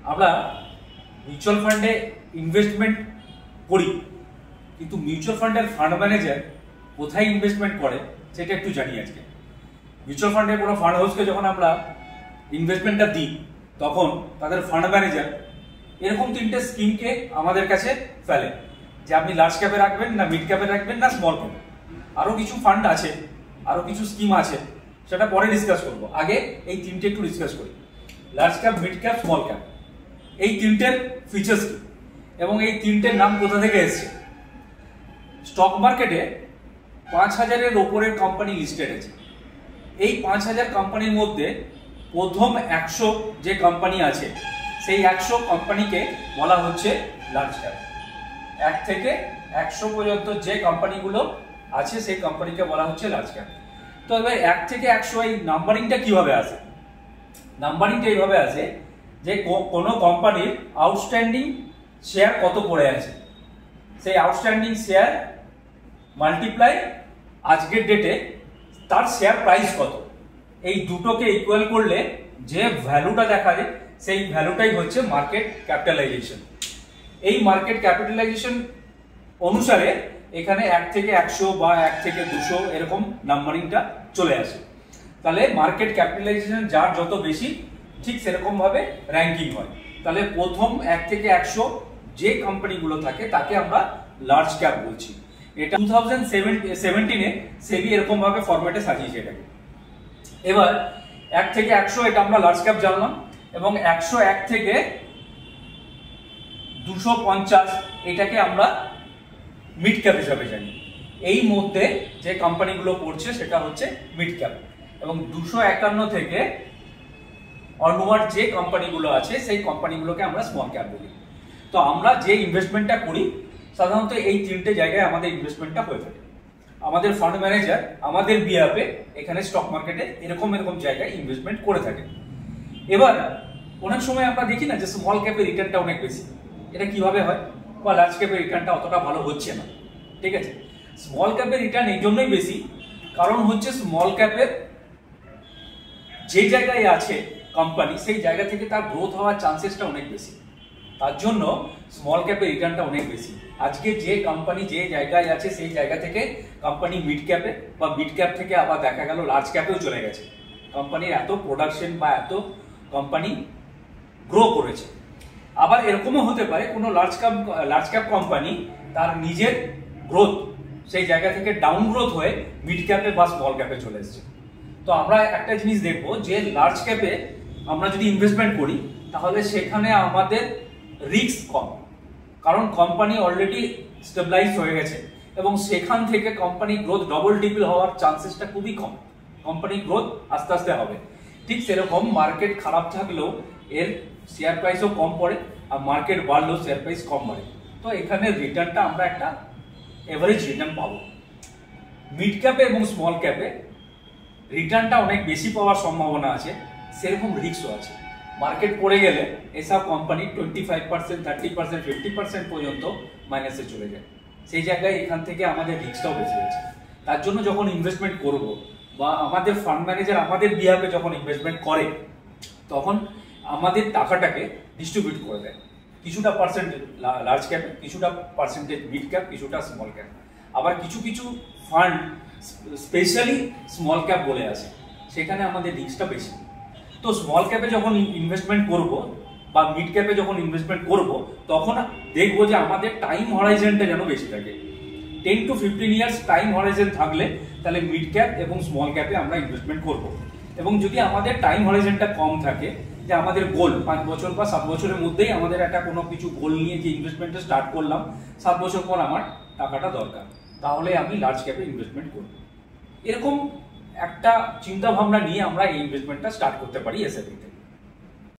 আমরা মিউচুয়াল ফান্ডে ইনভেস্টমেন্ট করি, কিন্তু মিউচুয়াল ফান্ডের ফান্ড ম্যানেজার কোথায় ইনভেস্টমেন্ট করে সেটা একটু জানি আজকে। মিউচুয়াল ফান্ডের কোনো ফান্ড হাউসকে যখন আমরা ইনভেস্টমেন্টটা দিই, তখন তাদের ফান্ড ম্যানেজার এরকম তিনটে স্কিমকে আমাদের কাছে ফেলে যে আপনি লার্জ ক্যাপে রাখবেন না মিড ক্যাপে রাখবেন না স্মল ক্যাপে। আরও কিছু ফান্ড আছে, আরও কিছু স্কিম আছে, সেটা পরে ডিসকাস করবো। আগে এই তিনটে একটু ডিসকাস করি। Large cap, mid cap, small cap, এই তিনটের ফিচার্স কি এবং এই তিনটের নাম কোথা থেকে এসছে। স্টক মার্কেটে ৫,০০০-এর ওপরের কোম্পানি লিস্টেড আছে। এই ৫,০০০ কোম্পানির মধ্যে প্রথম ১০০ যে কোম্পানি আছে, সেই ১০০ কোম্পানিকে বলা হচ্ছে লার্জ ক্যাপ। ১ থেকে ১০০ পর্যন্ত যে কোম্পানিগুলো আছে সেই কোম্পানিকে বলা হচ্ছে লার্জ ক্যাপ। তো এবার ১ থেকে ১০০ এই নাম্বারিংটা কিভাবে আসে? নাম্বারিংটা এইভাবে আসে যে কোনো কোম্পানির আউটস্ট্যান্ডিং শেয়ার কত পড়ে আছে, সেই আউটস্ট্যান্ডিং শেয়ার মাল্টিপ্লাই আজকের ডেটে তার শেয়ার প্রাইস কত, এই দুটোকে ইকুয়াল করলে যে ভ্যালুটা দেখা যায় সেই ভ্যালুটাই হচ্ছে মার্কেট ক্যাপিটালাইজেশন। এই মার্কেট ক্যাপিটালাইজেশন অনুসারে এখানে ১ থেকে ১০০ বা ১ থেকে ২০০ এরকম নাম্বারিংটা চলে আসে। তাহলে মার্কেট ক্যাপিটালাইজেশন যার যত বেশি, ঠিক সেরকম ভাবে র্যাঙ্কিং হয়। তাহলে প্রথম ১ থেকে ১০০ যে কোম্পানিগুলো থাকে তাকে আমরা লার্জ ক্যাপ বলছি। এটা 2017-এ সেবি এরকম ভাবে ফরম্যাটে সাজিয়েছে এটাকে। এবার ১ থেকে ১০০ এটা আমরা লার্জ ক্যাপ জানলাম, এবং ১০১ থেকে ২৫০ এটাকে আমরা মিড ক্যাপ হিসাবে জানি। এই মধ্যে যে কোম্পানিগুলো পড়ছে সেটা হচ্ছে মিড ক্যাপ, এবং ২৫১ থেকে অনওয়ার্ড যে কোম্পানিগুলো আছে সেই কোম্পানিগুলোকে আমরা স্মল ক্যাপ বলি। তো আমরা যে ইনভেস্টমেন্টটা করি সাধারণত এই তিনটে জায়গায় আমাদের ইনভেস্টমেন্টটা হয়ে থাকে। আমাদের ফান্ড ম্যানেজার আমাদের বিহাফে এখানে স্টক মার্কেটে এরকম জায়গায় ইনভেস্টমেন্ট করে থাকে। এবার অনেক সময় আমরা দেখি না যে স্মল ক্যাপের রিটার্নটা অনেক বেশি। এটা কিভাবে হয়? বা লার্জ ক্যাপের রিটার্নটা অতটা ভালো হচ্ছে না। ঠিক আছে, স্মল ক্যাপের রিটার্ন এই জন্যই বেশি, কারণ হচ্ছে স্মল ক্যাপের যে জায়গায় আছে কোম্পানি সেই জায়গা থেকে তার গ্রোথ হওয়ার চান্সেসটা অনেক বেশি। তার জন্য স্মল ক্যাপের রিটার্নটা অনেক বেশি। আজকে যে কোম্পানি যে জায়গায় আছে সেই জায়গা থেকে কোম্পানি মিড ক্যাপে বা মিড ক্যাপ থেকে আবার দেখা গেল লার্জ ক্যাপেও চলে গেছে। কোম্পানির এত প্রোডাকশন বা এত কোম্পানি গ্রো করেছে। আবার এরকমও হতে পারে কোনো লার্জ ক্যাপ কোম্পানি তার নিজের গ্রোথ সেই জায়গা থেকে ডাউন গ্রোথ হয়ে মিড ক্যাপে বা স্মল ক্যাপে চলে এসেছে। তো আমরা একটা জিনিস দেখবো যে লার্জ ক্যাপে আমরা যদি ইনভেস্টমেন্ট করি তাহলে সেখানে আমাদের রিস্ক কম, কারণ কোম্পানি অলরেডি স্টেবিলাইজ হয়ে গেছে এবং সেখান থেকে কোম্পানি গ্রোথ ডবল ট্রিপল হওয়ার চান্সেসটা খুবই কম। কোম্পানি গ্রোথ আস্তে আস্তে হবে। ঠিক সেরকম মার্কেট খারাপ থাকলেও এর শেয়ার প্রাইসও কম পড়ে, আর মার্কেট বাড়লেও শেয়ার প্রাইস কম বাড়ে। তো এখানে রিটার্নটা আমরা একটা এভারেজ রিটার্ন পাবো। মিড ক্যাপে এবং স্মল ক্যাপে রিটার্নটা অনেক বেশি পাওয়ার সম্ভাবনা আছে, সেরকম রিস্কও আছে। মার্কেট পড়ে গেলে এসব কোম্পানি 25%, 30%, 50% পর্যন্ত মাইনাসে চলে যায়। সেই জায়গায় এখান থেকে আমাদের রিস্কটাও বেশি আছে। তার জন্য যখন ইনভেস্টমেন্ট করব বা আমাদের ফান্ড ম্যানেজার আমাদের বিহাফে যখন ইনভেস্টমেন্ট করে, তখন আমাদের টাকাটাকে ডিস্ট্রিবিউট করে দেয়। কিছুটা পার্সেন্টেজ লার্জ ক্যাপে, কিছুটা পার্সেন্টেজ মিড ক্যাপ, কিছুটা স্মল ক্যাপ। আবার কিছু কিছু ফান্ড স্পেশালি স্মল ক্যাপ বলে আছে, সেখানে আমাদের রিস্কটা বেশি। তো স্মল ক্যাপে যখন ইনভেস্টমেন্ট করব বা মিড ক্যাপে যখন ইনভেস্টমেন্ট করব, তখন দেখবো যে আমাদের টাইম হরাইজনটা যেন বেশি থাকে। 10 to 15 ইয়ার্স টাইম হরাইজন থাকলে তাহলে মিড ক্যাপ এবং স্মল ক্যাপে আমরা ইনভেস্টমেন্ট করব। এবং যদি আমাদের টাইম হরাইজনটা কম থাকে, যে আমাদের গোল 5 বছর বা 7 বছরের মধ্যেই আমাদের একটা কোনো কিছু গোল নিয়ে যে ইনভেস্টমেন্টটা স্টার্ট করলাম, 7 বছর পর আমার টাকাটা দরকার, তাহলে আমি লার্জ ক্যাপে ইনভেস্টমেন্ট করব। এরকম একটা চিন্তা ভাবনা নিয়ে আমরা এই ইনভেস্টমেন্টটা স্টার্ট করতে পারি এসআইপিতে।